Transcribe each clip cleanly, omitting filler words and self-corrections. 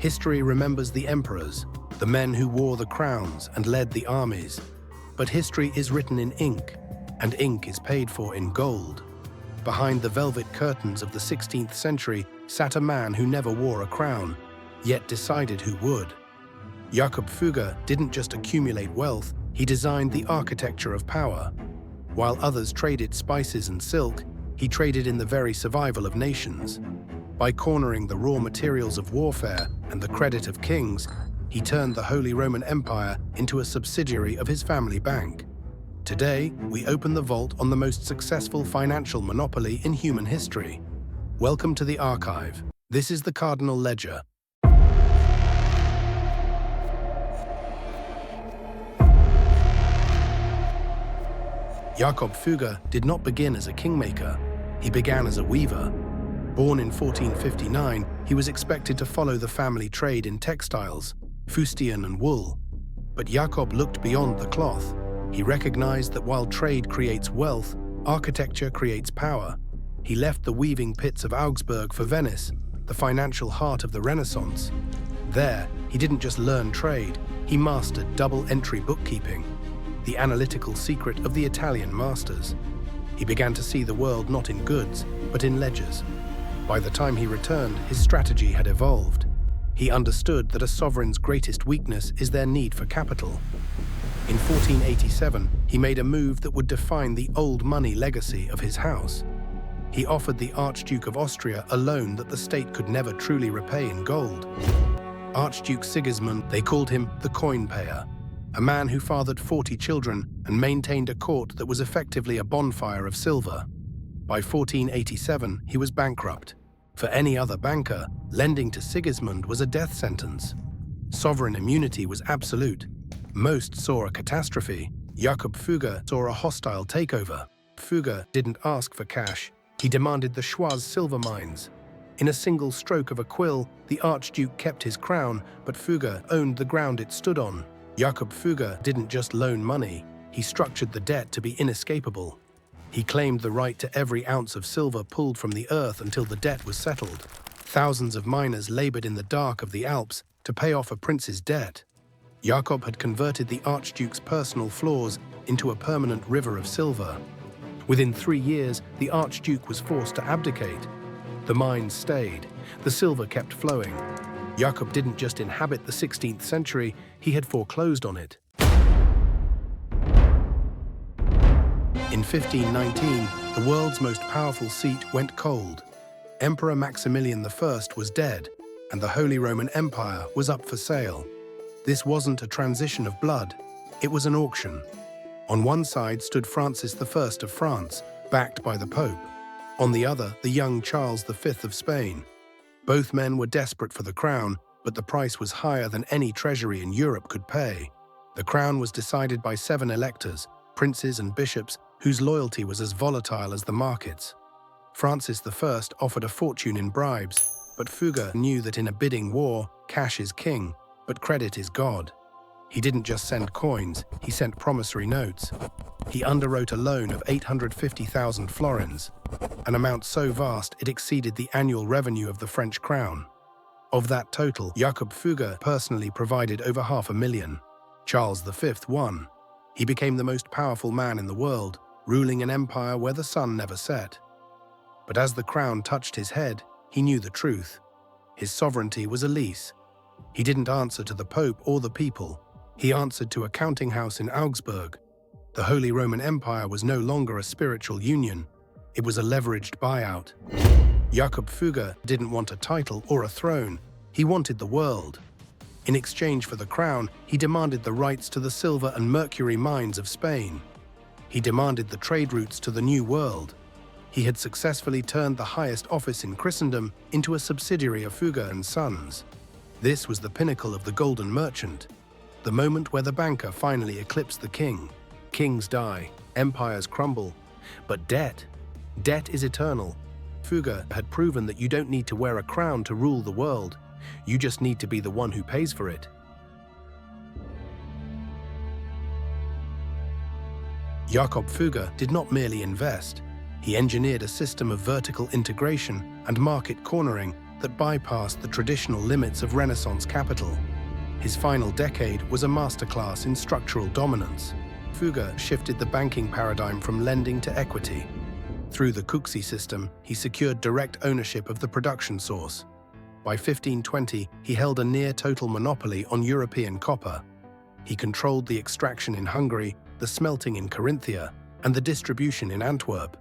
History remembers the emperors, the men who wore the crowns and led the armies. But history is written in ink, and ink is paid for in gold. Behind the velvet curtains of the 16th century sat a man who never wore a crown, yet decided who would. Jakob Fugger didn't just accumulate wealth, he designed the architecture of power. While others traded spices and silk, he traded in the very survival of nations. By cornering the raw materials of warfare and the credit of kings, he turned the Holy Roman Empire into a subsidiary of his family bank. Today, we open the vault on the most successful financial monopoly in human history. Welcome to the archive. This is the Cardinal Ledger. Jakob Fugger did not begin as a kingmaker. He began as a weaver. Born in 1459, he was expected to follow the family trade in textiles, fustian and wool. But Jakob looked beyond the cloth. He recognized that while trade creates wealth, architecture creates power. He left the weaving pits of Augsburg for Venice, the financial heart of the Renaissance. There, he didn't just learn trade, he mastered double-entry bookkeeping, the analytical secret of the Italian masters. He began to see the world not in goods, but in ledgers. By the time he returned, his strategy had evolved. He understood that a sovereign's greatest weakness is their need for capital. In 1487, he made a move that would define the old money legacy of his house. He offered the Archduke of Austria a loan that the state could never truly repay in gold. Archduke Sigismund, they called him the coin payer, a man who fathered 40 children and maintained a court that was effectively a bonfire of silver. By 1487, he was bankrupt. For any other banker, lending to Sigismund was a death sentence. Sovereign immunity was absolute. Most saw a catastrophe. Jakob Fugger saw a hostile takeover. Fugger didn't ask for cash. He demanded the Schwarz silver mines. In a single stroke of a quill, the Archduke kept his crown, but Fugger owned the ground it stood on. Jakob Fugger didn't just loan money, he structured the debt to be inescapable. He claimed the right to every ounce of silver pulled from the earth until the debt was settled. Thousands of miners labored in the dark of the Alps to pay off a prince's debt. Jakob had converted the Archduke's personal flaws into a permanent river of silver. Within 3 years, the Archduke was forced to abdicate. The mines stayed, the silver kept flowing. Jakob didn't just inhabit the 16th century, he had foreclosed on it. In 1519, the world's most powerful seat went cold. Emperor Maximilian I was dead, and the Holy Roman Empire was up for sale. This wasn't a transition of blood, it was an auction. On one side stood Francis I of France, backed by the Pope. On the other, the young Charles V of Spain. Both men were desperate for the crown, but the price was higher than any treasury in Europe could pay. The crown was decided by 7 electors, princes and bishops, whose loyalty was as volatile as the markets. Francis I offered a fortune in bribes, but Fugger knew that in a bidding war, cash is king, but credit is God. He didn't just send coins, he sent promissory notes. He underwrote a loan of 850,000 florins, an amount so vast it exceeded the annual revenue of the French crown. Of that total, Jakob Fugger personally provided over 500,000. Charles V won. He became the most powerful man in the world, ruling an empire where the sun never set. But as the crown touched his head, he knew the truth. His sovereignty was a lease. He didn't answer to the Pope or the people. He answered to a counting house in Augsburg. The Holy Roman Empire was no longer a spiritual union. It was a leveraged buyout. Jakob Fugger didn't want a title or a throne. He wanted the world. In exchange for the crown, he demanded the rights to the silver and mercury mines of Spain. He demanded the trade routes to the New World. He had successfully turned the highest office in Christendom into a subsidiary of Fugger and Sons. This was the pinnacle of the Golden Merchant, the moment where the banker finally eclipsed the king. Kings die, empires crumble, but debt is eternal. Fugger had proven that you don't need to wear a crown to rule the world. You just need to be the one who pays for it. Jakob Fugger did not merely invest. He engineered a system of vertical integration and market cornering that bypassed the traditional limits of Renaissance capital. His final decade was a masterclass in structural dominance. Fugger shifted the banking paradigm from lending to equity. Through the Cuxi system, he secured direct ownership of the production source. By 1520, he held a near-total monopoly on European copper. He controlled the extraction in Hungary, the smelting in Carinthia, and the distribution in Antwerp.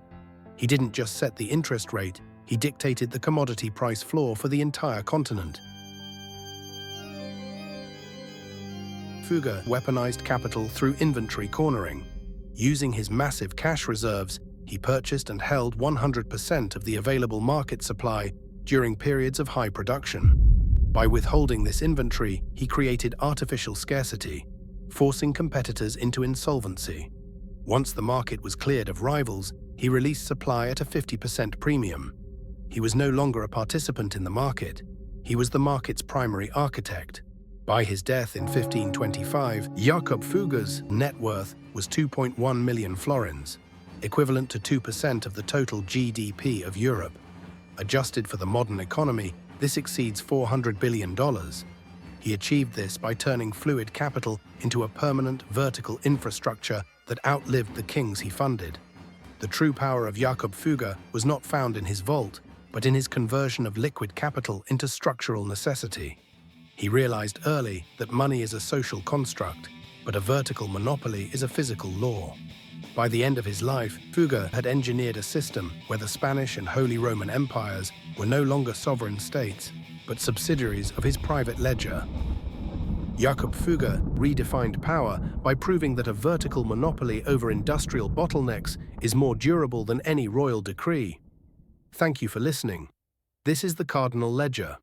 He didn't just set the interest rate, he dictated the commodity price floor for the entire continent. Fugger weaponized capital through inventory cornering. Using his massive cash reserves, he purchased and held 100% of the available market supply during periods of high production. By withholding this inventory, he created artificial scarcity, forcing competitors into insolvency. Once the market was cleared of rivals, he released supply at a 50% premium. He was no longer a participant in the market. He was the market's primary architect. By his death in 1525, Jakob Fugger's net worth was 2.1 million florins, equivalent to 2% of the total GDP of Europe. Adjusted for the modern economy, this exceeds $400 billion. He achieved this by turning fluid capital into a permanent vertical infrastructure that outlived the kings he funded. The true power of Jakob Fugger was not found in his vault, but in his conversion of liquid capital into structural necessity. He realized early that money is a social construct, but a vertical monopoly is a physical law. By the end of his life, Fugger had engineered a system where the Spanish and Holy Roman Empires were no longer sovereign states, but subsidiaries of his private ledger. Jakob Fugger redefined power by proving that a vertical monopoly over industrial bottlenecks is more durable than any royal decree. Thank you for listening. This is the Cardinal Ledger.